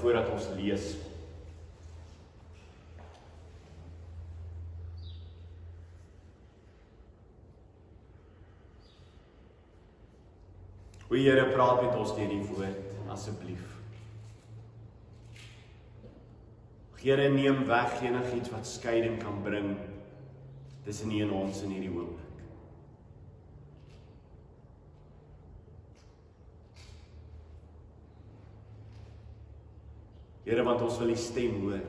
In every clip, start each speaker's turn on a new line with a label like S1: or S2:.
S1: Voordat ons lees. O Here, praat met ons deur die woord, asseblief. Here, neem weg enigiets wat skeiding kan bring tussen U en ons in hierdie oomblik. Here, want ons wil U stem hoor.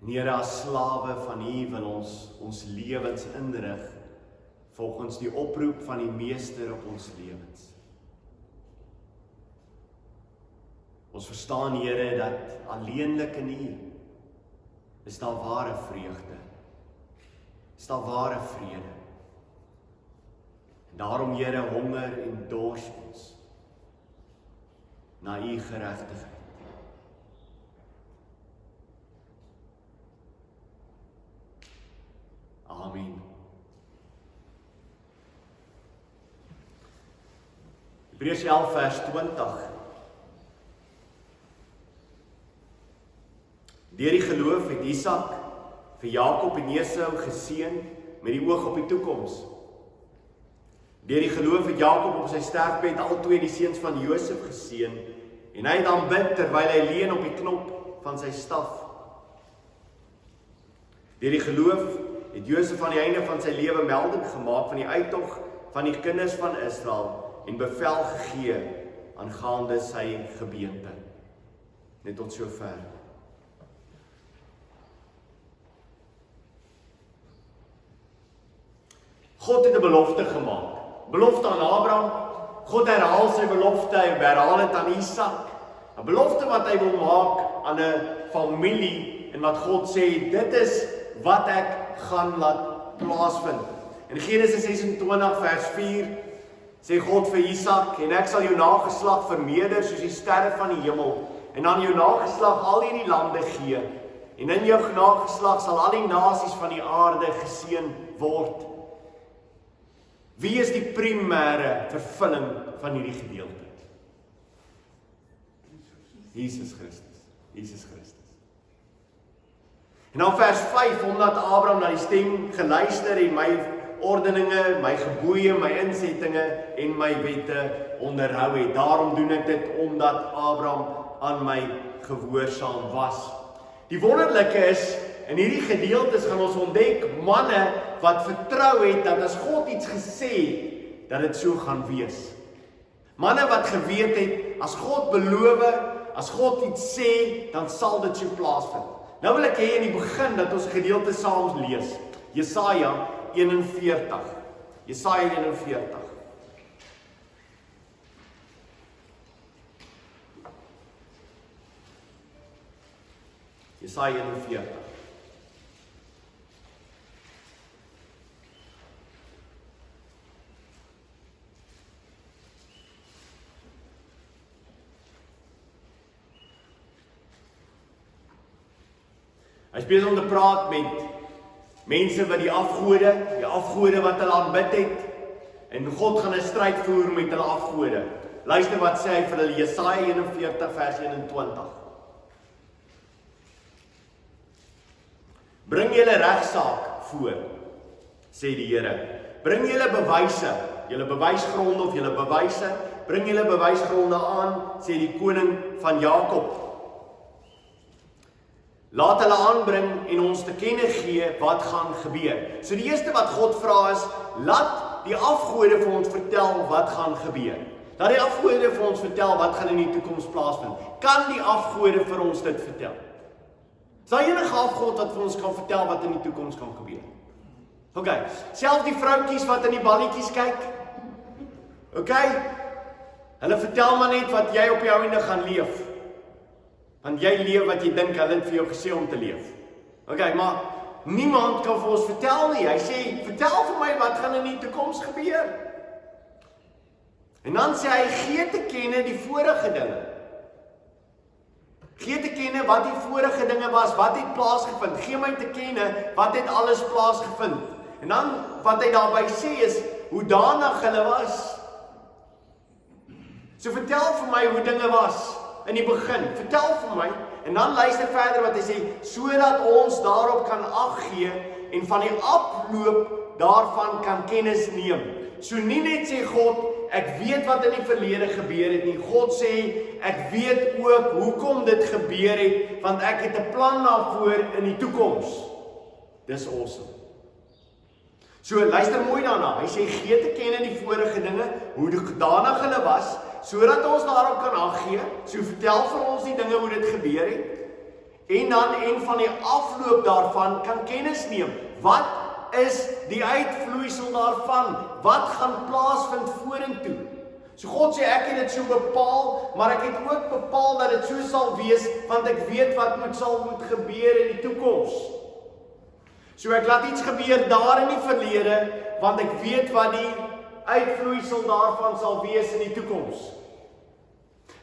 S1: En Here, as slawe van U wil ons lewens inrig volgens die oproep van die Meester op ons lewens. Ons verstaan, Here, dat alleenlik in U is daar ware vreugde, is daar ware vrede. En daarom, Here, honger en dors ons na U geregtigheid. Amen. Hebreers 11 vers 20. Deur die geloof het Isak vir Jakob en Esau geseën met die oog op die toekoms. Deur die geloof het Jakob op sy sterfbed al twee die seuns van Josef geseën en hy het aanbid terwyl hy leun op die knop van sy staf. Deur die geloof het Josef aan die einde van sy lewe melding gemaak van die uittog van die kinders van Israel en bevel gegee aangaande sy gebeente. Net tot sover. God het 'n belofte gemaak. Belofte aan Abraham. God herhaal sy belofte, hy herhaal dit aan Isak. 'n Belofte wat hy wil maak aan 'n familie en wat God sê, dit is wat ek gaan laat plaasvind. In Genesis 26 vers 4 sê God vir Isak, en ek sal jou nageslag vermeerder soos die sterre van die hemel, en aan jou nageslag al hierdie lande gee, en in jou nageslag sal al die nasies van die aarde geseën word. Wie is die primêre vervulling van hierdie gedeelte? Jesus Christus. Jesus Christus. En dan vers 5, omdat Abraham na die stem geluister en my ordeninge, my gebooie, my insettinge en my wette onderhou het. Daarom doen ek dit omdat Abraham aan my gehoorsaam was. Die wonderlike is, in hierdie gedeeltes gaan ons ontdek manne wat vertrou het dat as God iets gesê het, dat dit so gaan wees. Manne wat geweet het, as God beloof, as God iets sê, dan sal dit so plaasvind. Nou wil ek hê in die begin dat ons gedeelte saam lees. Jesaja 41. Jesaja 41. Jesaja 41. Hy is besig om te praat met mense wat die afgode wat hulle aanbid het, en God gaan 'n stryd voer met hulle afgode. Luister wat sê hy vir hulle, Jesaja 41 vers 21. Bring julle regsaak voor, sê die Here. Bring julle bewyse, julle bewysgronde of julle bewyse, bring julle bewysgronde aan, sê die koning van Jakob. Laat hulle aanbring en ons te kenne gee wat gaan gebeur. So die eerste wat God vra is, laat die afgode vir ons vertel wat gaan gebeur. Laat die afgode vir ons vertel wat gaan in die toekoms plaasvind. Kan die afgode vir ons dit vertel? Is daar enige afgod wat vir ons kan vertel wat in die toekoms kan gebeur? Ok, selfs die vroutjies wat in die balletjies kyk. Ok, hulle vertel maar net wat jy op jou einde gaan leef. Want jy leef wat jy dink hulle het vir jou gesê om te leef. Ok, maar niemand kan vir ons vertel nie. Hy sê, vertel vir my wat gaan in die toekoms gebeur. En dan sê hy, gee te kenne die vorige dinge. Gee te kenne wat die vorige dinge was, wat het plaasgevind. Gee my te kenne wat het alles plaasgevind. En dan wat hy daarby sê is, hoe danig hulle was. So vertel vir my hoe dinge was in die begin. Vertel vir my, en dan luister verder wat hy sê, sodat ons daarop kan ag gee, en van die afloop daarvan kan kennis neem. So nie net sê God, ek weet wat in die verlede gebeur het nie. God sê, ek weet ook hoekom dit gebeur het, want ek het 'n plan daarvoor in die toekoms. Dis awesome. So luister mooi daarna. Hy sê, gee te ken in die vorige dinge, hoe danig hulle was, sodat ons daarop kan ag gee. So vertel vir ons die dinge hoe dit gebeur het. En van die afloop daarvan kan kennis neem. Wat is die uitvloeisel daarvan? Wat gaan plaasvind vorentoe? So God sê, ek het dit so bepaal, maar ek het ook bepaal dat dit so sal wees, want ek weet wat moet gebeur in die toekoms. So ek laat iets gebeur daar in die verlede, want ek weet wat die uitvloeisel daarvan sal wees in die toekoms.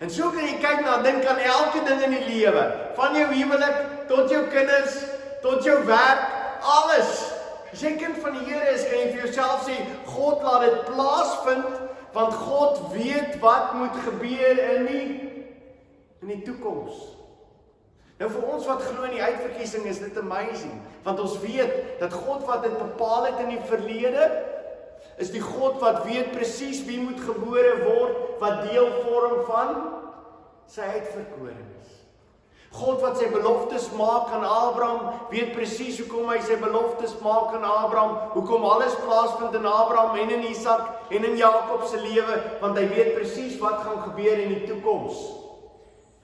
S1: En so kan jy kyk na, dink aan elke ding in die lewe, van jou huwelik, tot jou kinders, tot jou werk, alles. As jy kind van die Here is, kan jy vir jouself sê, God laat dit plaasvind, want God weet wat moet gebeur in die toekoms. Nou vir ons wat glo in die uitverkiesing is dit amazing, want ons weet dat God wat dit bepaal het in die verlede, is die God wat weet presies wie moet gebore word, wat deel vorm van sy uitverkorenes. God wat sy beloftes maak aan Abraham, weet presies hoekom hy sy beloftes maak aan Abraham, hoekom alles plaasvind in Abraham en in Isak en in Jakob se lewe, want hy weet presies wat gaan gebeur in die toekoms.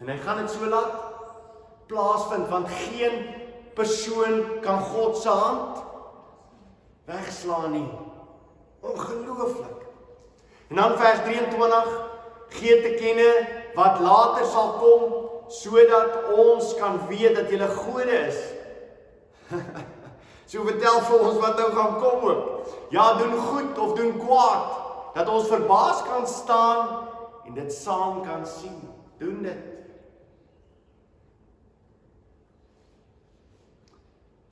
S1: En hy gaan dit so laat plaasvind, want geen persoon kan God se hand wegslaan nie. Ongelooflik. En dan vers 23, gee te kenne wat later sal kom, sodat ons kan weet dat julle gode is. So vertel vir ons wat nou gaan kom ook. Ja, doen goed of doen kwaad, dat ons verbaas kan staan en dit saam kan sien. Doen dit.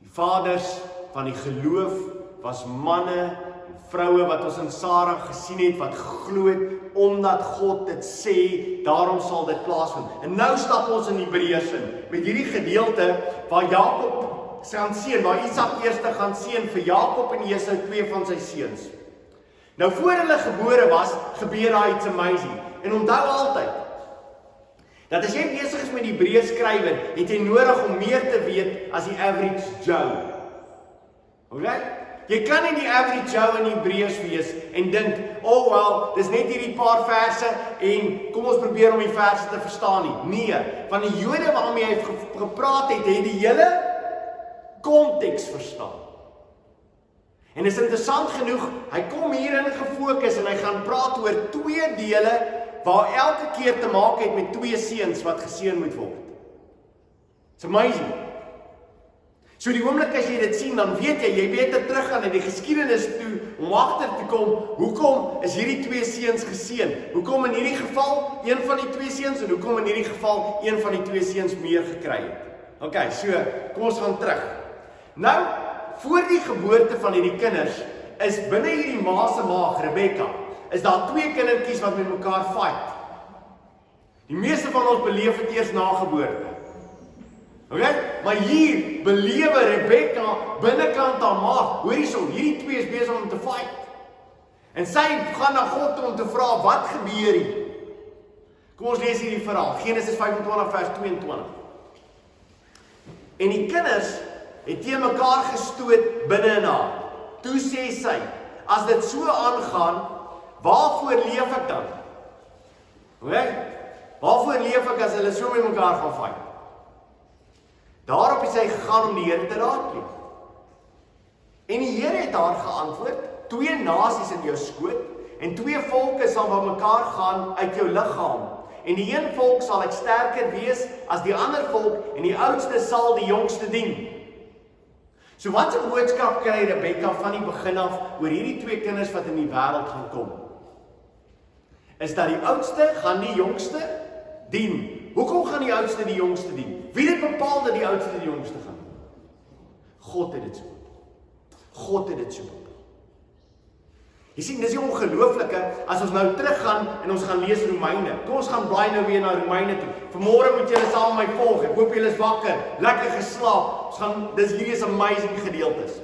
S1: Die vaders van die geloof was manne vroue wat ons in Sarah gesien het, wat geglo het, omdat God dit sê, daarom sal dit plaasvind. En nou stap ons in Hebreers in, met hierdie gedeelte, waar Jakob gaan seën, waar Isak eerste gaan seën vir Jakob en Esau, twee van sy seuns. Nou voor hulle gebore was, gebeur daar iets amazing. En onthou altyd, dat as jy besig is met die Hebreërs skrywer, het jy nodig om meer te weet as die average Joe. Alright? Jy kan nie die average Joe in Hebreërs wees en dink, oh wel, dis net hierdie paar verse en kom ons probeer om die verse te verstaan nie. Nee, van die Jode waarmee hy gepraat het, het die hele konteks verstaan. En is interessant genoeg, hy kom hierin gefokus en hy gaan praat oor twee dele waar elke keer te maak het met twee seuns wat geseën moet word. It's amazing. So die oomblik as jy dit sien, dan weet jy beter teruggaan in die geskiedenis toe, om agter te kom, hoekom is hierdie twee seuns geseën? Hoekom in hierdie geval een van die twee seuns en hoekom in hierdie geval een van die twee seuns meer gekry het? Ok, so, kom ons gaan terug. Nou, voor die geboorte van hierdie kinders, is binne hierdie ma se maag, Rebekka, is daar twee kindertjies wat met mekaar fight. Die meeste van ons beleef het eers na geboorte. Okay? Maar hier belewe Rebekka binnekant haar maag. Hoor hierso, hierdie twee is besig om te fight. En sy gaan na God toe om te vra, wat gebeur hier? Kom ons lees hierdie verhaal. Genesis 25 vers 22. En die kinders het teen mekaar gestoot binne in haar. Toe sê sy, as dit so aangaan, waarvoor leef ek dan? Okay? Waarvoor leef ek as hulle so met mekaar gaan fight? Daarop het sy gegaan om die Here te raadpleeg. En die Here het haar geantwoord, twee nasies in jou skoot en twee volke sal by mekaar gaan uit jou liggaam. En die een volk sal ek sterker wees as die ander volk en die oudste sal die jongste dien. So wat 'n boodskap kry Rebekka van die begin af oor hierdie twee kinders wat in die wêreld gaan kom? Is dat die oudste gaan die jongste dien. Hoekom gaan die oudste die jongste dien? Wie het bepaal dat die oudste die jongste gaan? God het dit so bepaal. God het dit so bepaal. Jy sien, dis die ongelooflike, as ons nou teruggaan en ons gaan lees Romeine. Kom ons gaan blaai nou weer na Romeine toe. Vanmôre moet julle saam met my volg. Ek hoop julle is wakker, lekker geslaap. Ons gaan, hierdie is amazing gedeeltes.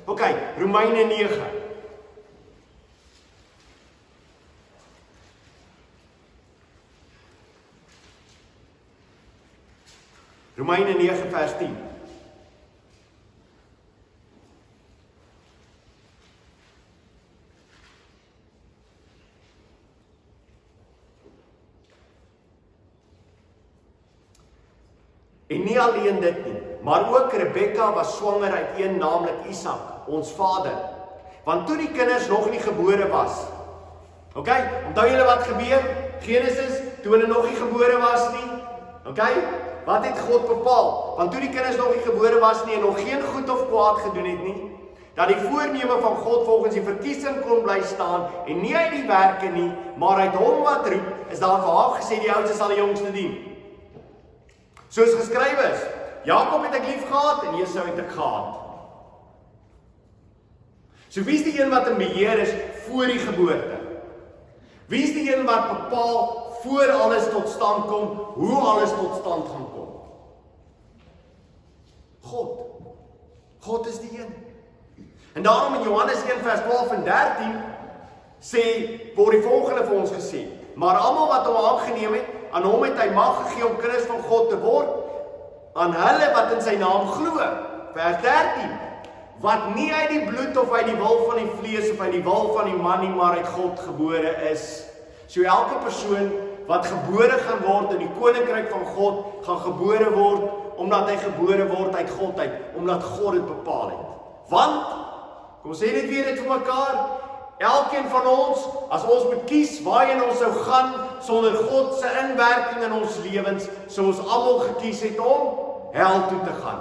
S1: OK, Romeine 9. Romeine 9 vers 10. En nie alleen dit nie, maar ook Rebekka was swanger uit een, naamlik Isak, ons vader. Want toe die kinders nog nie gebore was. OK, onthou julle wat gebeur? Genesis, toe hulle nog nie gebore was nie. OK, wat het God bepaal? Want toe die kinders nog nie gebore was nie en nog geen goed of kwaad gedoen het nie, dat die voorneme van God volgens die verkiesing kon bly staan en nie uit die werke nie, maar uit hom wat roep, is daar vir haar gesê die oudste sal die jongste dien. Soos geskrywe is, Jakob het ek lief gehad en Esau het ek gehaat. So wie is die een wat in beheer is voor die geboorte? Wie is die een wat bepaal voor alles tot stand kom, hoe alles tot stand gaan kom? God. God is die een. En daarom in Johannes 1 vers 12 en 13 word die volgende vir ons gesê, maar almal wat hom aangeneem het, aan hom het hy mag gegee om kinders van God te word, aan hulle wat in sy naam glo. Vers 13, wat nie uit die bloed of uit die wil van die vlees of uit die wil van die man nie, maar uit God gebore is. So elke persoon wat gebore gaan word in die koninkryk van God, gaan gebore word, omdat hy gebore word uit God uit, omdat God dit bepaal het. Want, kom sê dit weer net vir mekaar, elkeen van ons, as ons moet kies waarheen ons sou gaan, sonder God se inwerking in ons lewens, sou ons almal gekies het om hel toe te gaan.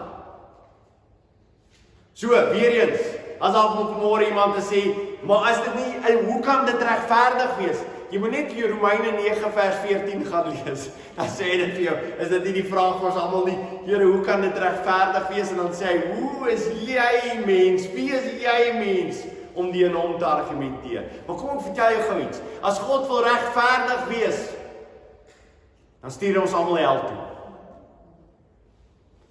S1: So, weer eens, as daar vanmôre iemand te sê, maar as dit nie, hoe kan dit regverdig wees? Jy moet net hier Romeine 9 vers 14 gaan lees, dan sê dit vir jou, is dit nie die vraag vir ons almal nie, Here, hoe kan dit regverdig wees? En dan sê hy, hoe is jy mens? Wie is jy mens? Om die in hom te argumenteer. Maar kom ek vertel jou gou iets. As God wil regverdig wees, dan stuur hy ons almal hel toe.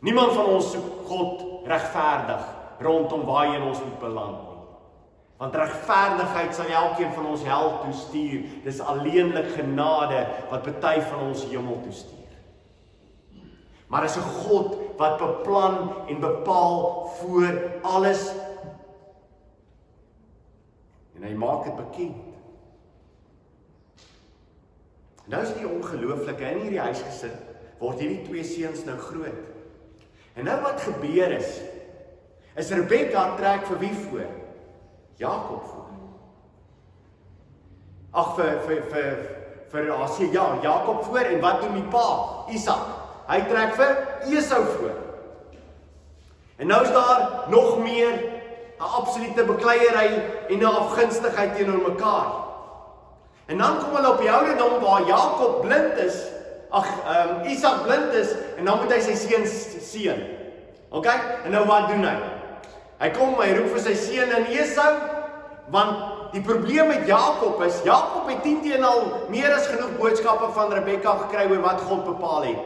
S1: Niemand van ons soek God regverdig rondom waarheen ons moet beland nie. Want regverdigheid sal elkeen van ons hel toe stuur. Dis alleenlik genade wat party van ons hemel toe stuur. Maar is 'n God wat beplan en bepaal voor alles. En hy maak dit bekend. Nou is die ongelooflike in hierdie huis gesit, word hierdie twee seuns nou groot. En nou wat gebeur is Rebekka trek vir wie voor? Jakob voor. Ag vir haar sê ja, Jakob voor en wat doen die pa? Isak. Hy trek vir Esau voor. En nou is daar nog meer 'n absolute bekleierery en 'n afgunstigheid teenoor mekaar. En dan kom hulle op die ouderdom waar Jakob blind is, Isak blind is, en dan moet hy sy seun seën. OK? En nou wat doen hy? Hy roep vir sy seun in Esau, want die probleem met Jakob is, Jakob het 10 teen al meer as genoeg boodskappe van Rebekka gekry oor wat God bepaal het.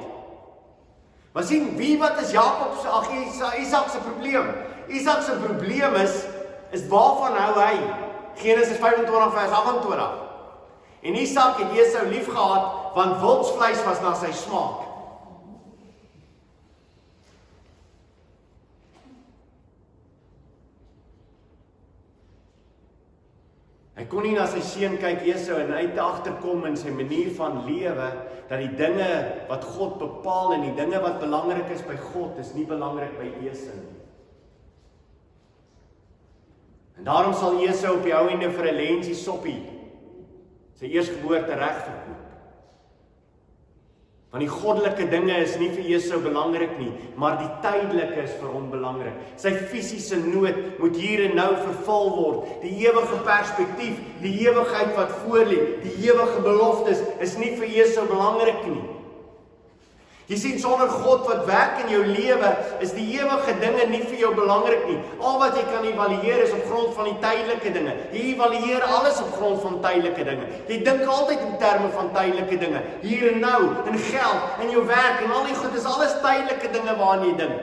S1: Maar sien, wat is Isak se probleem? Isak se probleem is waarvan hou hy? Genesis 25 vers 28. En Isak het Esau lief gehad, want wildsvleis was na sy smaak. Hy kon nie na sy seun kyk Esau en uit agterkom in sy manier van lewe, dat die dinge wat God bepaal en die dinge wat belangrik is by God, is nie belangrik by Esau nie. En daarom sal Esau op die ou ende vir 'n lensie soppie sy eersgeboorte reg verkoop. Want die goddelike dinge is nie vir Esau belangrik nie, maar die tydelike is vir hom belangrik. Sy fisiese nood moet hier en nou vervul word. Die ewige perspektief, die ewigheid wat voorlê, die ewige beloftes is nie vir Esau belangrik nie. Jy sien, sonder God wat werk in jou lewe, is die ewige dinge nie vir jou belangrik nie. Al wat jy kan evalueer is op grond van die tydelike dinge. Jy evalueer alles op grond van tydelike dinge. Jy dink altyd in terme van tydelike dinge. Hier en nou, in geld, in jou werk en al die goed, is alles tydelike dinge waaraan jy dink.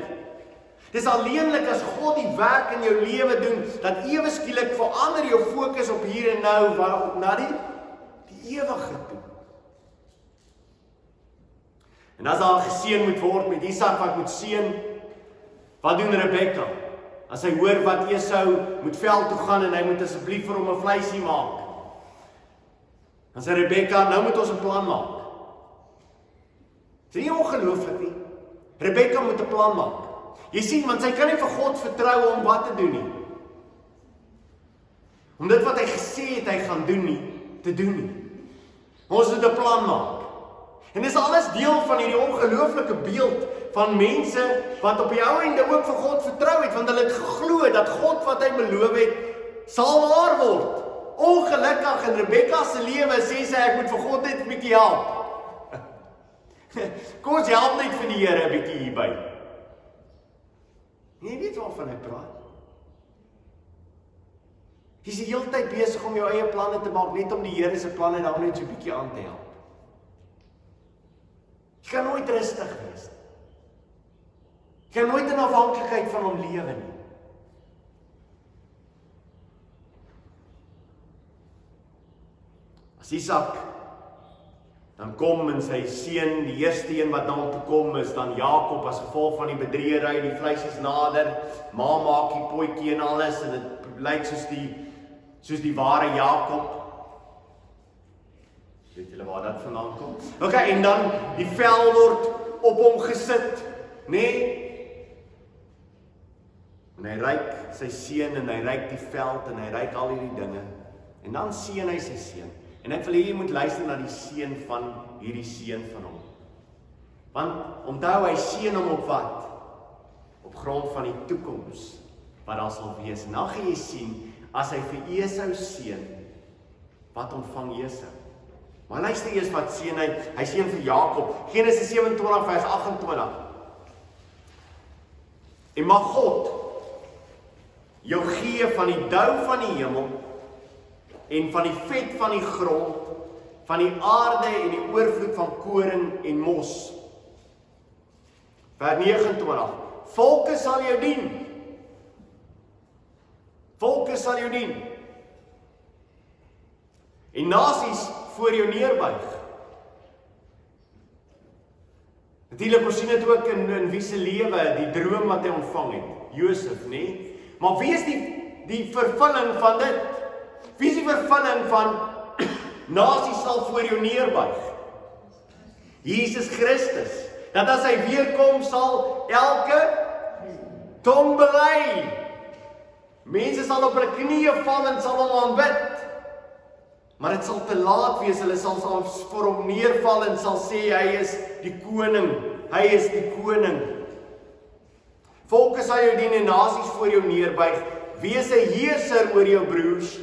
S1: Dis alleenlik as God die werk in jou lewe doen, dat ewe skielik verander jou fokus op hier en nou, na die ewige toe. En as daar geseën moet word met Isak wat moet seën, wat doen Rebekka? As hy hoor wat Esau moet veld toe gaan en hy moet asseblief vir hom 'n vleisie maak. Dan sê Rebekka, nou moet ons 'n plan maak. Dis nie ongelooflik nie. Rebekka moet 'n plan maak. Jy sien, want sy kan nie vir God vertrou om wat te doen nie. Om dit wat hy gesê het hy gaan doen nie, te doen nie. Ons moet 'n plan maak. En dis alles deel van hierdie ongelooflike beeld van mense wat op die ou einde ook vir God vertrou het, want hulle het geglo dat God wat hy beloof het, sal waar word. Ongelukkig in Rebekka se lewe sê sy, ek moet vir God net 'n bietjie help. Kom ons help net vir die Here 'n bietjie hierby. Jy weet waarvan ek praat. Jy is die hele tyd besig om jou eie planne te maak, net om die Here se planne dan net so 'n bietjie aan te help. Jy kan nooit rustig wees. Jy kan nooit in afhanklikheid van hom lewe nie. As Isak dan kom en sy seun, die eerste een wat na hom toe kom, is dan Jakob as gevolg van die bedriegery, die vleis is nader, ma maak die potjie en alles, en dit lyk soos die ware Jakob. Weet julle waar dat vandaan kom? Ok, en dan die vel word op hom gesit, nee? En hy ryk sy seun, en hy ryk die veld, en hy ryk al hierdie dinge. En dan seën hy sy seun. En ek wil hê jy moet luister na die seën van hierdie seun van hom. Want onthou, hy seën hom op wat? Op grond van die toekoms wat daar sal wees. En dan gaan jy sien, as hy vir Esau seën, wat ontvang Esau? Maar luister eers wat seën hy seën vir Jakob. Genesis 27 vers 28. En mag God jou gee van die dou van die hemel en van die vet van die grond, van die aarde en die oorvloed van koring en mos. Vers 29. Volke sal jou dien. Volke sal jou dien. En nasies voor jou neerbuig. Natuurlik, ons sien dit ook in wie se lewe, die droom wat hy ontvang het. Josef, nee? Maar wie is die vervulling van dit? Wie is die vervulling van nasies sal voor jou neerbuig? Jesus Christus. Dat as hy weer kom, sal elke tong bely. Mense sal op hulle knieë val en sal hom aanbid. Maar dit sal te laat wees, hulle sal vir hom neerval en sal sê, hy is die koning, hy is die koning. Volke sal jou dien en nasies voor jou neerbuig, wees 'n heerser oor jou broers,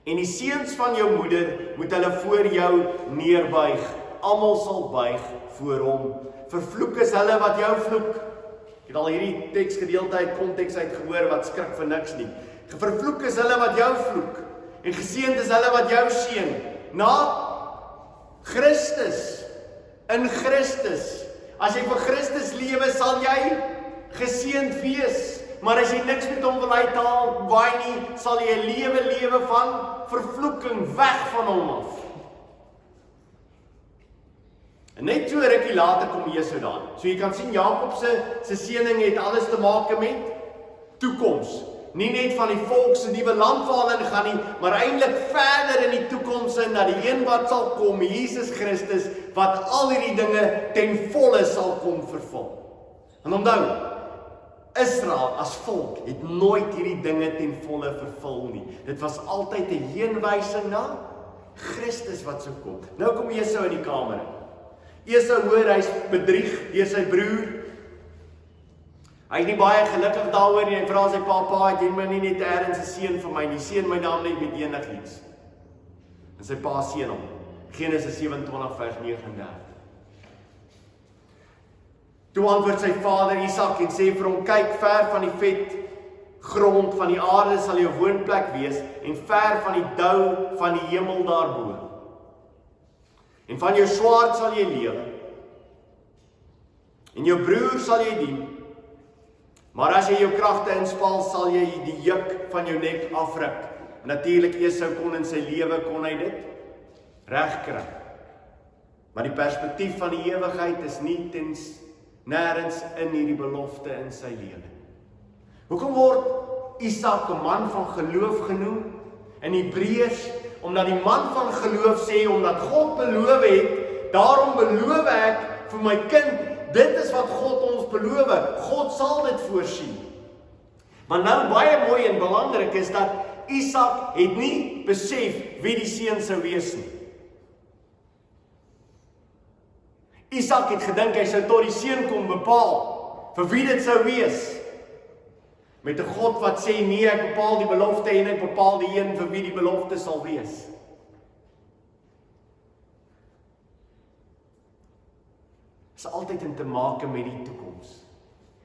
S1: en die seuns van jou moeder moet hulle voor jou neerbuig, almal sal buig voor hom. Vervloek is hulle wat jou vloek. Ek het al hierdie teksgedeelte uit konteks uit gehoor, wat skrik vir niks nie. Vervloek is hulle wat jou vloek, en geseënd is hulle wat jou seën. Na Christus, in Christus. As jy vir Christus lewe, sal jy geseënd wees. Maar as jy niks met hom wil uithaal, waai nie, sal jy 'n lewe van vervloeking weg van hom af. En net so rukkie later kom Esau daar. So jy kan sien, Jakob se seëning het alles te maak met toekoms. Nie net van die volk se nuwe land waar hulle gaan nie, maar eintlik verder in die toekoms in, na die een wat sal kom, Jesus Christus, wat al hierdie dinge ten volle sal kom vervul. En onthou, Israel as volk het nooit hierdie dinge ten volle vervul nie. Dit was altyd 'n heenwysing na Christus wat sou kom. Nou kom Esau in die kamer. Esau hoor hy's bedrieg deur sy broer. Hy is nie baie gelukkig daaroor nie. Hy vra sy pappa, het jy my nie net ergens 'n seun vir my nie? Seën my dan net met enigiets. En sy pa seën hom. Genesis 27 vers 39. Toe antwoord sy vader Isak en sê vir hom, kyk, ver van die vet grond van die aarde sal jou woonplek wees en ver van die dou van die hemel daarbo. En van jou swaard sal jy lewe. En jou broer sal jy dien. Maar as jy jou kragte inspaal, sal jy die juk van jou nek afruk. Natuurlik Esau kon in sy lewe kon hy dit regkry. Maar die perspektief van die ewigheid is nie nêrens in hierdie belofte in sy lewe. Hoekom word Isak 'n man van geloof genoem? In Hebreers, omdat die man van geloof sê, omdat God beloof het, daarom beloof ek vir my kind, dit is wat God ons beloof, God sal dit voorsien. Maar nou baie mooi en belangrik is dat Isak het nie besef wie die seun sou wees nie. Isak het gedink hy sou tot die seun kom bepaal, vir wie dit sou wees. Met 'n God wat sê, nee, ek bepaal die belofte en ek bepaal die een vir wie die belofte sal wees. Is altyd in te make met die toekoms.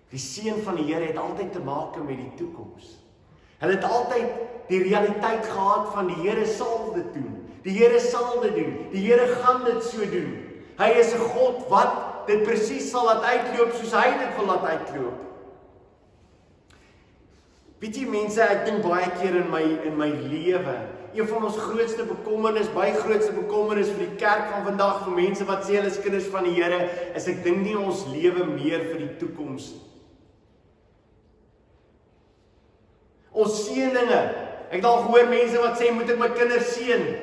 S1: Die seun van die Here het altyd te make met die toekoms. Hulle het altyd die realiteit gehad van die Here sal dit doen. Die Here sal dit doen. Die Here gaan dit so doen. Hy is 'n God wat dit presies sal laat uitloop soos hy dit wil laat uitloop. Weet jy mense, ek dink baie keer in my lewe, een van ons grootste bekommernis, baie grootste bekommernis vir die kerk van vandag, vir mense wat sê hulle is kinders van die Here, is ek dink nie ons lewe meer vir die toekoms. Ons seëninge, ek het al gehoor mense wat sê, moet ek my kinders seën?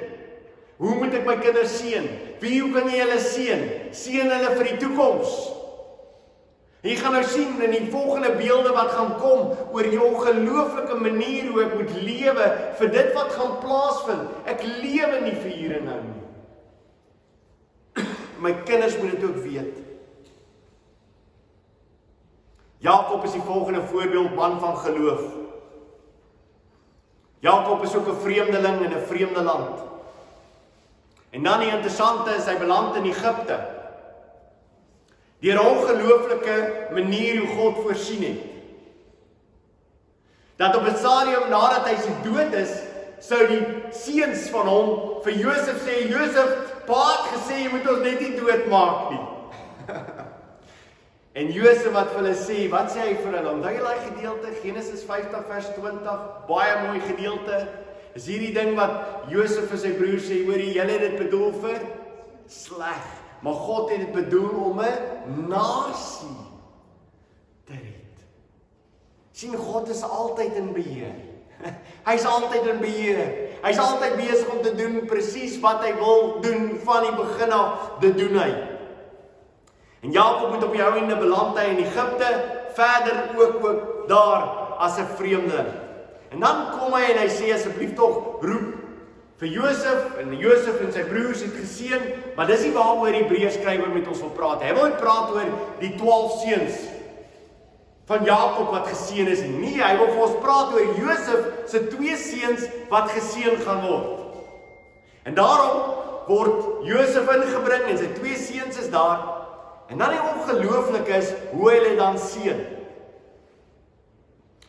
S1: Hoe moet ek my kinders seën? Hoe kan jy hulle seën? Seën hulle vir die toekoms. Jy gaan nou sien in die volgende beelde wat gaan kom oor die ongelooflike manier hoe ek moet lewe vir dit wat gaan plaasvind. Ek lewe nie vir hier en nou nie. My kinders moet dit ook weet. Jakob is die volgende voorbeeld, man van geloof. Jakob is ook 'n vreemdeling in 'n vreemde land. En dan die interessante is, hy beland in Egipte. Deur 'n ongelooflike manier hoe God voorsien het. Dat op 'n stadium nadat hy se dood is, sou die seuns van hom vir Josef sê, Josef, pa het gesê, jy moet ons net nie doodmaak nie. En Josef wat vir hulle sê, wat sê hy vir hulle? Onthou jy daai gedeelte, Genesis 50 vers 20, baie mooi gedeelte. Is hierdie ding wat Josef vir sy broer sê, hoorie, julle het dit bedoel vir sleg. Maar God het dit bedoel om 'n nasie te red. Sien, God is altyd in beheer. Hy's altyd in beheer. Hy's altyd besig om te doen presies wat hy wil doen van die begin af. Dit doen hy. En Jakob moet op die ou ende beland hy in Egipte, verder ook daar as 'n vreemdeling. En dan kom hy en hy sê asseblief tog roep vir Josef, en Josef en sy broers het geseën, maar dis nie waaroor die Hebreërs skrywer met ons wil praat. Hy wil praat oor die 12 seuns van Jakob wat geseën is. Nee, hy wil vir ons praat oor Josef se 2 seuns wat geseën gaan word. En daarom word Josef ingebring en sy 2 seuns is daar. En dan die ongelooflik is hoe hulle dan seën.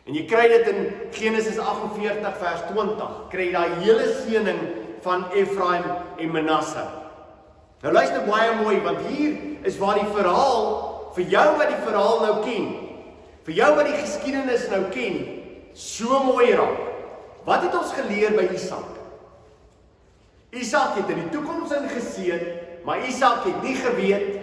S1: En jy kry dit in Genesis 48 vers 20, kry jy daai hele seëning van Efraim en Manasse. Nou luister baie mooi, want hier is waar die verhaal, vir jou wat die verhaal nou ken, vir jou wat die geskiedenis nou ken, so mooi raak. Wat het ons geleer by Isak? Isak het in die toekoms ingeseën, maar Isak het nie geweet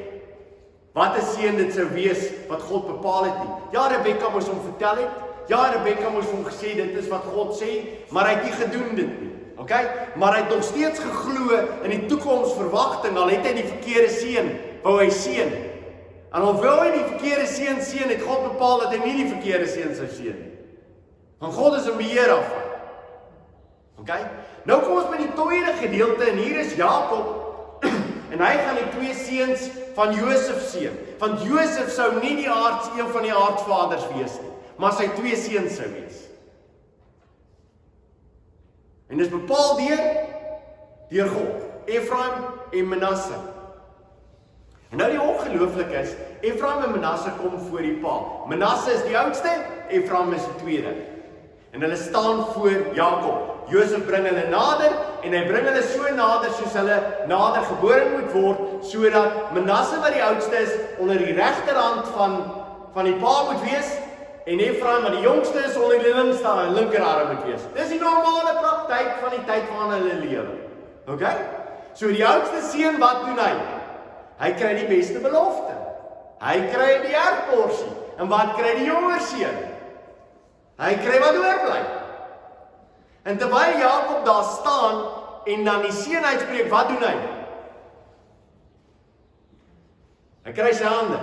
S1: wat 'n seën dit sou wees wat God bepaal het nie. Ja, Rebekka moes hom vertel het. Ja, Rebekka moes hom gesê dit is wat God sê, maar hy het nie gedoen dit nie. Okay? Maar hy het nog steeds geglo in die toekomsverwagting, al het hy die verkeerde seën wou hy seën. En alhoewel hy die verkeerde seën, het God bepaal dat hy nie die verkeerde seën sou seën nie. Want God is in beheer daarvan. Okay? Nou kom ons by die tweede gedeelte en hier is Jakob en hy gaan die 2 seuns van Josef seën. Want Josef sou nie een van die aardsvaders wees nie, maar sy 2 seuns sou wees. En dis bepaal deur God, Efraim en Manasse. En nou die ongelooflik is, Efraim en Manasse kom voor die pa. Manasse is die oudste, Efraim is die tweede. En hulle staan voor Jakob. Josef bring hulle nader, en hy bring hulle so nader, soos hulle nader gebore moet word, sodat Manasse wat die oudste is, onder die regterhand van die pa moet wees, en Efraim wat die jongste is, onder die linkerarm moet wees. Dis die normale praktyk van die tyd waarin hulle lewe. Okay? So die oudste seun, wat doen hy? Hy kry die beste belofte. Hy kry die erfporsie. En wat kry die jonger seun? Hy kry wat oorbly. En terwyl Jakob daar staan en dan die seun uitspreek, wat doen hy? Hy kry sy hande.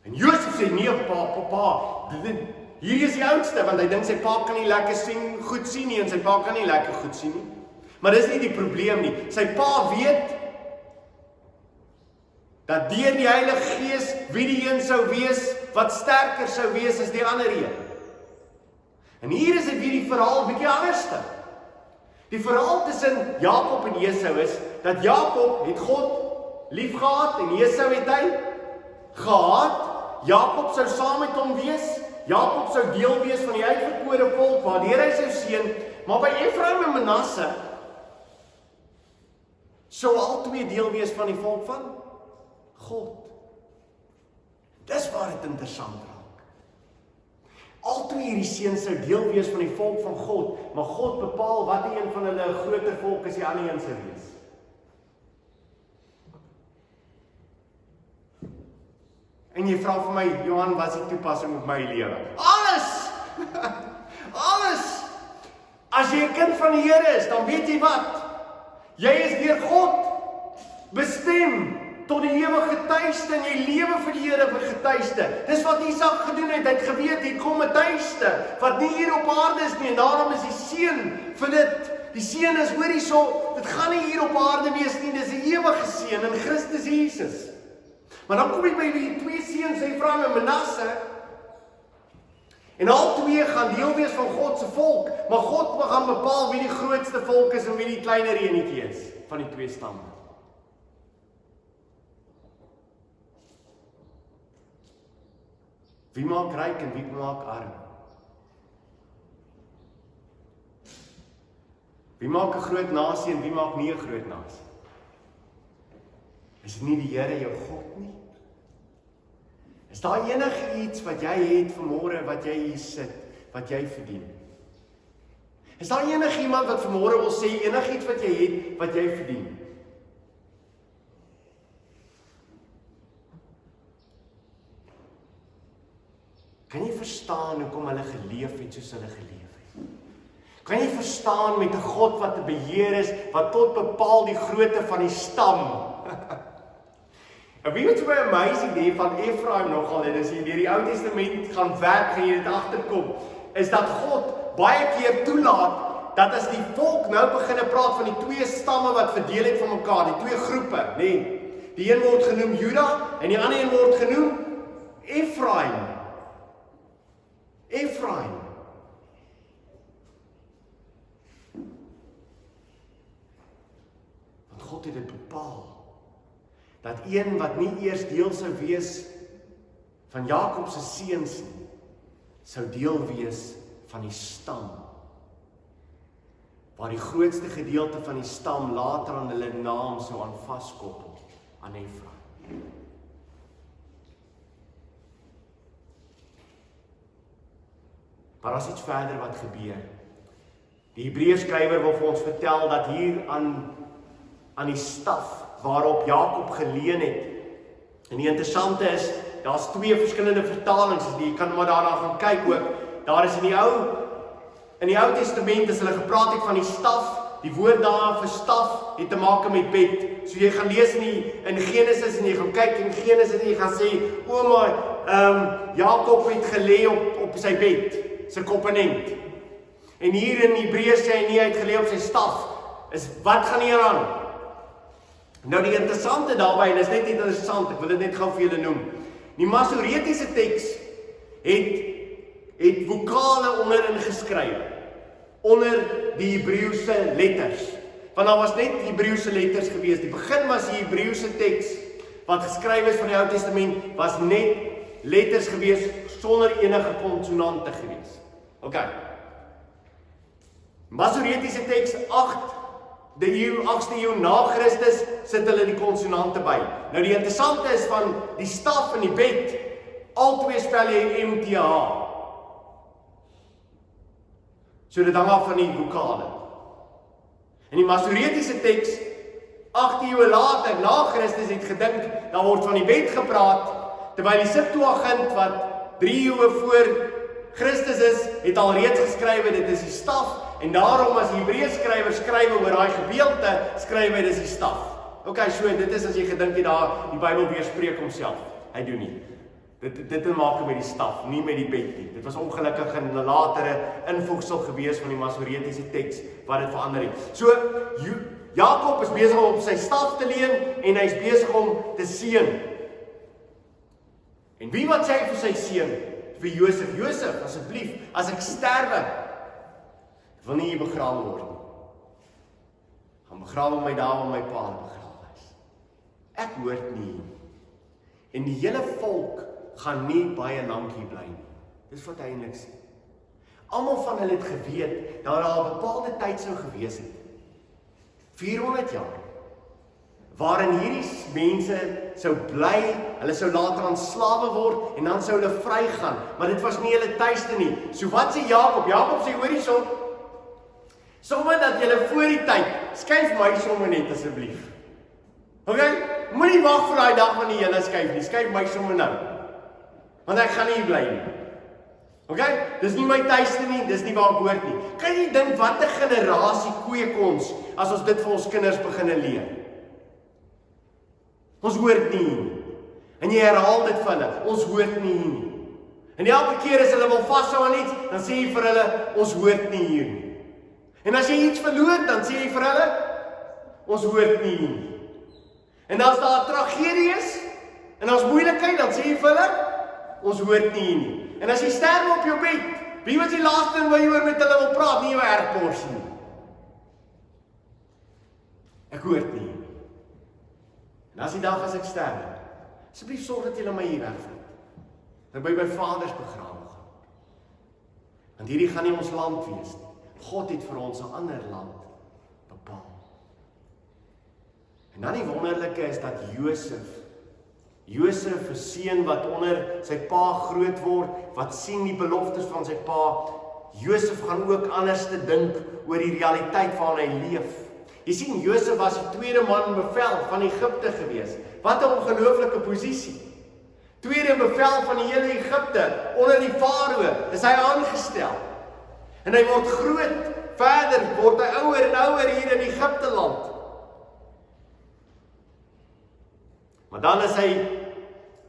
S1: En Josef sê, nee pa, hier is die oudste, want hy dink sy pa kan nie lekker goed sien nie, en sy pa kan nie lekker goed sien nie. Maar dis nie die probleem nie. Sy pa weet, dat deur die Heilige Gees, wie die een sou wees, wat sterker sou wees as die ander een. En hier is dit weer die verhaal bietjie anderste. Die verhaal tussen Jakob en Esau is, dat Jakob het God lief gehad, en Esau het hy gehaat. Jakob sou saam met hom wees, Jakob sou deel wees van die uitverkore volk, waardeur hy sou seën, maar by Efraim en Manasse, sou al twee deel wees van die volk van God. Dis waar dit interessant raak. Al twee hierdie seuns sou deel wees van die volk van God, maar God bepaal wat die een van hulle 'n groter volk is, die ander een sou wees. En jy vra vir my, Johan, wat is die toepassing op my lewe? Alles! Alles! As jy 'n kind van die Here is, dan weet jy wat? Jy is deur God bestem tot die ewige tuiste, en jy lewe vir die Here vir getuiste. Dis wat Isak gedoen het, hy het geweet, hier kom 'n tuiste, wat nie hier op aarde is nie, en daarom is die seën vir dit. Die seën is, hoor hierso, dit gaan nie hier op aarde wees nie, dis 'n ewige seën in Christus Jesus. Maar dan kom jy by die twee seuns, Efraim en Manasse, en al twee gaan deel wees van God se volk, maar God gaan bepaal wie die grootste volk is en wie die kleiner enetjie is van die twee stamme. Wie maak ryk en wie maak arm? Wie maak 'n groot nasie en wie maak nie 'n groot nasie? Is nie die Here jou God nie? Is daar enigiets wat jy het vanmôre, wat jy hier sit, wat jy verdien? Is daar enigiemand wat vanmôre wil sê, enigiets wat jy het, wat jy verdien? Kan jy verstaan hoekom hulle geleef het soos hulle geleef het? Kan jy verstaan met 'n God wat te beheer is, wat tot bepaal die grootte van die stam? En wie weet so baie amazing die van Efraim nogal, en as jy deur die Ou Testament gaan werk, gaan jy dit agterkom, is dat God baie keer toelaat, dat as die volk nou begin praat van die twee stamme wat verdeel het van mekaar, die twee groepe, nee, die een word genoem Juda, en die ander een word genoem Efraim. Efraim. Want God het dit bepaal, dat een wat nie eers deel sou wees van Jakob se seuns nie, sou deel wees van die stam, waar die grootste gedeelte van die stam later aan hulle naam sou aan vaskoppel, aan Efraim. Maar as iets verder wat gebeur. Die Hebreers skrywer wil vir ons vertel dat hier aan die staf waarop Jakob geleun het. En die interessante is, daar's twee verskillende vertalings, jy kan maar daarna gaan kyk ook. Daar is in die Ou Testament as hulle gepraat het van die staf, die woord daar vir staf het te maak met bed. So jy gaan lees in Genesis en jy gaan kyk in Genesis en jy gaan sê, Jakob het gelê op sy bed, sy komponent. En hier in Hebreërs sê hy nie, hy het gelê op sy staf. Wat gaan hier aan? Nou die interessante daarby, en dit is net interessant, ek wil dit net gou vir julle noem. Die Masoretiese teks het vokale onderin geskryf, onder die Hebreëse letters. Want daar was net Hebreëse letters gewees. Die begin was die Hebreëse teks wat geskryf is van die Ou Testament, was net letters gewees sonder enige konsonante gewees. OK. Masoretiese teks 8de eeu na Christus sit hulle die konsonante by. Nou die interessante is van die staf en die bed, albei spel jy MTH. So dit hang af van die vokale. En die Masoretiese teks 8 eeue later na Christus het gedink, daar word van die bed gepraat, terwyl die Septuagint wat 3 eeue voor Christus is, het al reeds geskrywe, dit is die staf, en daarom as Hebreërs skrywer skrywe oor daai gebeelte, skrywe hy dis die staf. OK, so dit is as jy gedink jy daar, die Bybel weerspreek homself. Hy doen nie. Dit te maak met die staf, nie met die bed nie. Dit was ongelukkig 'n latere invoegsel gewees van die Masoretiese teks, wat dit verander het. So, Jakob is besig om op sy staf te leun, en hy is besig om te seën. En wie wat sê hy vir sy seun? Vir Josef, Josef, asseblief, as ek sterwe, wil nie hier begrawe word nie. Gaan begrawe my daar waar my pa begrawe is. Ek hoort nie hier. En die hele volk gaan nie baie lank hier bly nie. Dis wat hy eintlik sê. Almal van hulle het geweet dat daar 'n bepaalde tyd sou gewees het. 400 jaar. Waarin hierdie mense sou bly, hulle sou later aan slawe word en dan sou hulle vrygaan, maar dit was nie hulle tuiste nie. So wat sê Jakob? Jakob sê hoor hierso, sommer dat julle voor die tyd, skuif my sommer net asseblief. OK? Moenie wag vir daai dag wanneer julle skuif nie, skuif my sommer nou. Want ek gaan nie hier bly nie. OK? Dis nie my tuiste nie, dis nie waar ek hoort nie. Kan jy dink watter generasie kweek ons as ons dit vir ons kinders begine leer? Ons hoort nie hier nie. En jy herhaal dit vir hulle, ons hoort nie hier nie. En elke keer as hulle wil vashou aan iets, dan sê jy vir hulle, ons hoort nie hier nie. En as jy iets verloor, dan sê jy vir hulle, ons hoort nie hier nie. En as daar 'n tragedie is, en as moeilikheid, dan sê jy vir hulle, ons hoort nie hier nie. En as jy sterf op jou bed, wie was die laaste ding wat jy oor met hulle wil praat, nie jou erfporsie nie. Ek hoort nie hier nie. En as die dag as ek sterf, asseblief sorg dat julle my hier wegvat. Dat by my vaders begrawe gaan. Want hierdie gaan nie ons land wees nie. God het vir ons 'n ander land bepaal. En dan die wonderlike is dat Josef 'n seun wat onder sy pa groot word, wat sien die beloftes van sy pa, Josef gaan ook anders te dink oor die realiteit waarin hy leef. Jy sien, Josef was die tweede man in bevel van Egipte gewees. Wat 'n ongelooflike posisie. Tweede bevel van die hele Egipte, onder die farao, is hy aangestel. En hy word groot, verder word hy ouer en ouer hier in Egipte land. Maar dan is hy,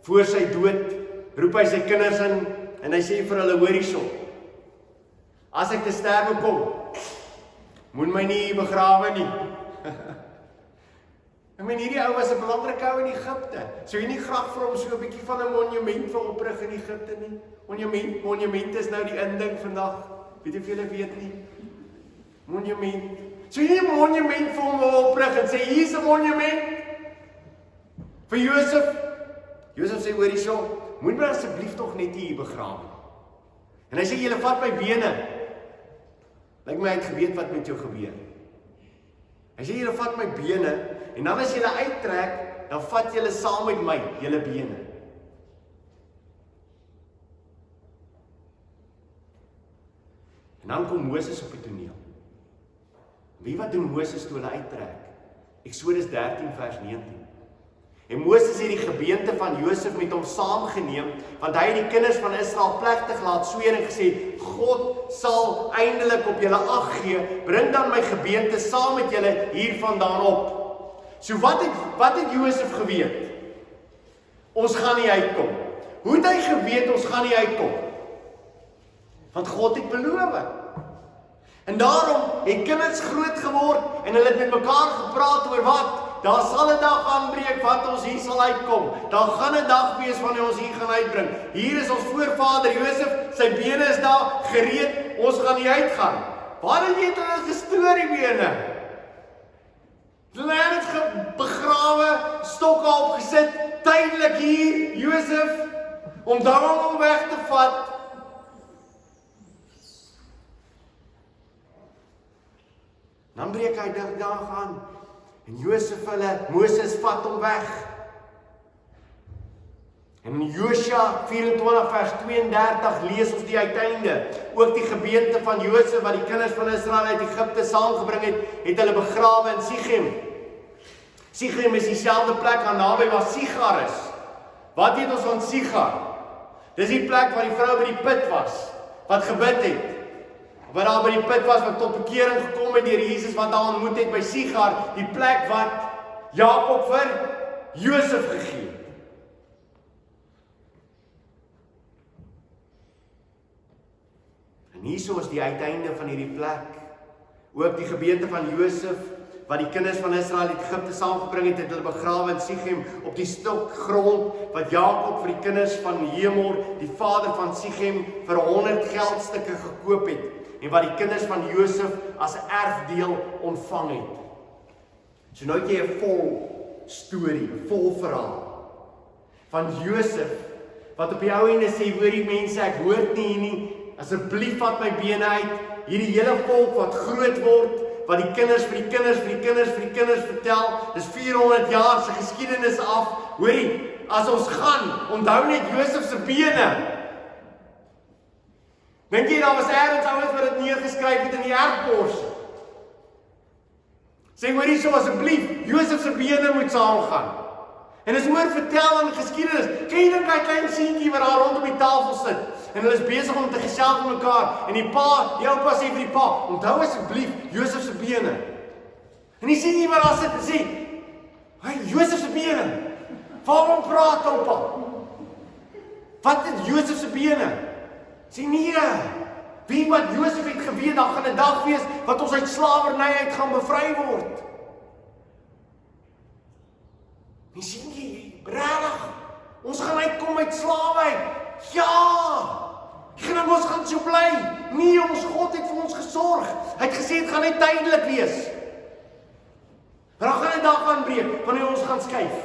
S1: voor sy dood, roep hy sy kinders in, en hy sê vir hulle, hoor hierso, as ek te sterwe kom, moet my nie begrawe nie. Ek meen, hierdie ou was 'n belangrike ou in Egipte. Sou jy nie graag vir hom so 'n bietjie van 'n monument wil oprig in Egipte nie? Monument is nou die inding vandag. Weet jy of julle weet nie? Monument. Sou jy nie 'n monument vir hom wil oprig en sê, hier's 'n monument vir Josef? Josef sê, hoor hierso, moet my asseblief tog net hier begrawe. En hy sê, julle vat my bene. Lyk my, hy het geweet wat met jou gebeur. Hy sê, julle vat my bene, en dan as julle uittrek, dan vat julle saam met my, julle bene. En dan kom Moses op die toneel. Wie wat doen Moses toe hulle uittrek? Eksodus 13 vers 19. En Moses het die gebeente van Josef met hom saamgeneem, want hy het die kinders van Israel plegtig laat sweer en gesê, God sal eindelik op julle ag gee, bring dan my gebeente saam met julle hiervandaan op. So wat het Josef geweet? Ons gaan nie uitkom. Hoe het hy geweet ons gaan nie uitkom? Want God het beloof. En daarom het kinders groot geword en hulle het met mekaar gepraat oor wat? Daar sal 'n dag aanbreek wat ons hier sal uitkom. Daar gaan 'n dag wees wanneer ons hier gaan uitbring. Hier is ons voorvader Josef, sy bene is daar gereed, ons gaan nie uitgaan. Waar het jy hulle gestoor die bene? Hulle het dit begrawe, stokke opgesit, tydelik hier, Josef, om hom weg te vat. Dan breek hy dag aan, en Josef Moses vat hom weg. En in Josua 24 vers 32 lees ons die uiteinde, ook die gebeente van Josef wat die kinders van Israel uit Egipte saamgebring het hulle begrawe in Sichem. Sichem is dieselfde plek aan naby waar Sigar is. Wat weet ons van Sigar? Dis die plek waar die vrou by die put was, wat gebid het. Wat daar by die put was, wat tot bekering gekom het deur Jesus, wat daar ontmoet het by Sigar, die plek wat Jakob vir Josef gegee het. En hierso is die uiteinde van hierdie plek. Ook die gebeente van Josef, wat die kinders van Israel uit Egipte saamgebring het hulle begrawe in Sichem op die stuk grond wat Jakob vir die kinders van Hemor, die vader van Sichem, vir 100 geldstukke gekoop het en wat die kinders van Josef as erfdeel ontvang het. So nou het jy 'n vol storie, 'n vol verhaal van Josef wat op die ou ende sê, hoor die mense, ek hoort nie hier nie, asseblief vat my bene uit, hierdie hele volk wat groot word, wat die kinders vir die kinders vertel, dis 400 jaar se geskiedenis af, hoorie, as ons gaan, onthou net Josef se bene. Dink jy, daar was ergens ouens wat dit neergeskryf het in die erfborsie. Sê hoorie so asseblief, Josef se bene moet saamgaan. En is hoor vertel in geskiedenis, ken jy dink hy klein seentjie wat daar rondom die tafel sit, en hulle is besig om te gesels met mekaar, en die oupa sê vir die pa, onthou asseblief Josef se bene. En die seentjie wat daar sit en sê, hey, Josef se bene, waarom praat oupa? Wat het Josef se bene? Sê nee, wie wat Josef het geweet, daar gaan 'n dag wees, wat ons uit slawerny uit gaan bevry word. En sien jy, regtig, ons gaan uitkom uit slawe. Ja! Ons gaan so bly. Nee, ons God het vir ons gesorg. Hy het gesê, het gaan net tydelik wees. Maar dan gaan 'n dag aanbreek, wanneer ons gaan skuif.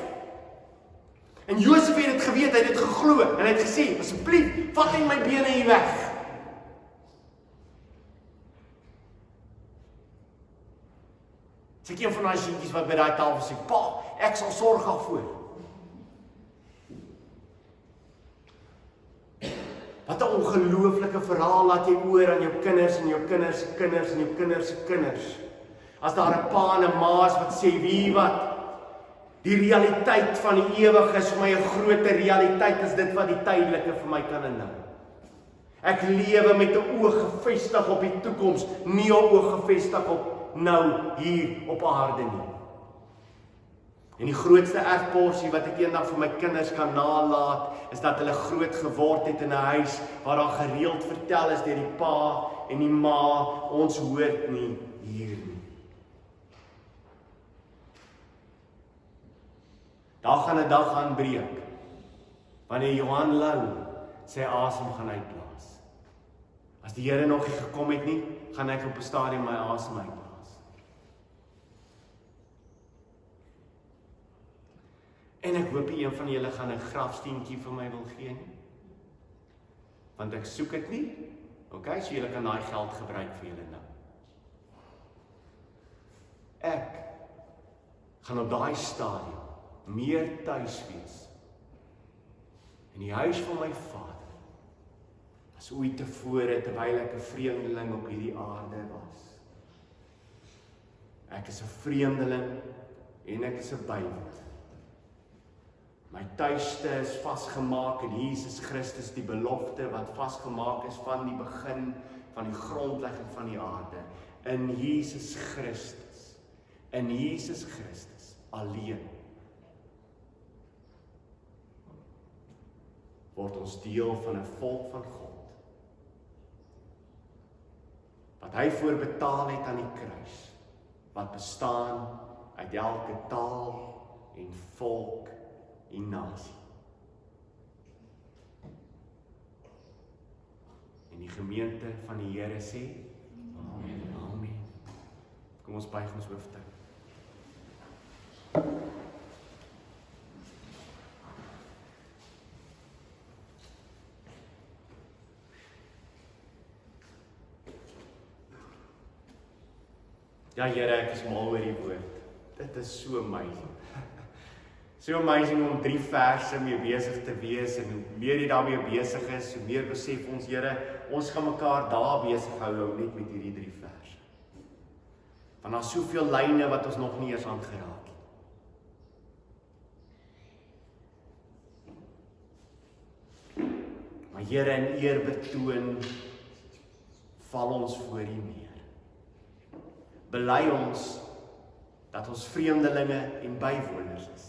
S1: En Josef het dit geweet, hy het dit geglo, en hy het gesê, asseblief, vat net my bene hier weg. Sê ek een van daai seentjies wat by daai tafel sê, pa, ek sal sorg daarvoor. Wat 'n ongelooflike verhaal laat jy oor aan jou kinders en jou kinders se kinders en jou kinders se kinders. As daar 'n pa en 'n ma is wat sê, wie wat, die realiteit van die ewige is vir my 'n groter realiteit as dit wat die tydelike vir my kan inhou. Ek lewe met 'n oog gefestig op die toekoms, nie 'n oog gefestig op nou hier op aarde nie. En die grootste erfporsie wat ek eendag vir my kinders kan nalaat, is dat hulle groot geword het in 'n huis waar daar gereeld vertel is deur die pa en die ma, ons hoort nie hier nie. Daar gaan 'n dag aanbreek, wanneer Johan Lou sy asem gaan uitblaas. As die Here nog nie gekom het nie, gaan ek op 'n stadium my asem uitblaas. En ek hoop een van julle gaan 'n grafsteentjie vir my wil gee nie. Want ek soek dit nie. Okay, so julle kan daai geld gebruik vir julle nou. Ek gaan op daai stadium meer tuis wees in die huis van my Vader as ooit tevore terwyl ek 'n vreemdeling op hierdie aarde was. Ek is 'n vreemdeling en ek is 'n bywoner. My tuiste is vasgemaak in Jesus Christus, die belofte wat vasgemaak is van die begin van die grondlegging van die aarde. In Jesus Christus. In Jesus Christus alleen. Word ons deel van 'n volk van God. Wat hy voorbetaal het aan die kruis. Wat bestaan uit elke taal en volk en nasie. En die gemeente van die Here sê, Amen. Amen. Kom ons buig ons hoofde. Ja Here, ek is mal oor die woord. Dit is so amazing. So amazing om 3 verse mee besig te wees, en hoe meer jy daarmee besig is, hoe meer besef ons, Here, ons gaan mekaar daar besig hou net met hierdie 3 verse. Want daar is soveel lyne wat ons nog nie eens aan geraak het. Maar Here, in eerbetoon val ons voor U neer. Bely ons dat ons vreemdelinge en bywoners is.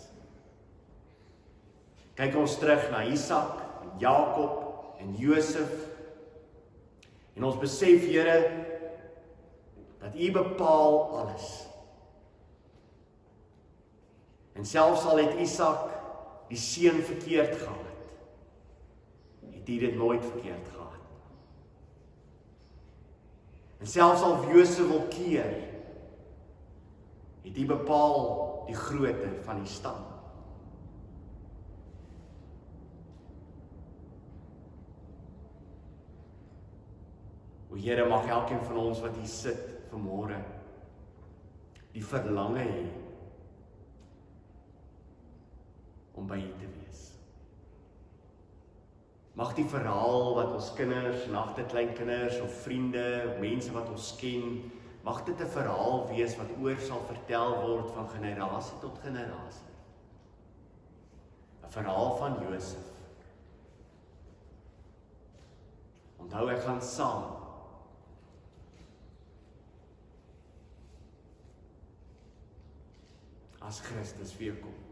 S1: Kyk ons terug na Isak, en Jakob en Josef, en ons besef, Here, dat U bepaal alles. En selfs al het Isak die seun verkeerd gehad, het U dit nooit verkeerd gehad. En selfs al Josef wil keer, het U bepaal die grootte van die stam. O Here, mag elkeen van ons wat hier sit vanmôre die verlange hê om by U te wees. Mag die verhaal wat ons kinders, en agterkleinkinders of vriende, of mense wat ons ken, mag dit 'n verhaal wees wat oor sal vertel word van generasie tot generasie. 'n Verhaal van Josef. Onthou, ek gaan saam. As Christus weer kom.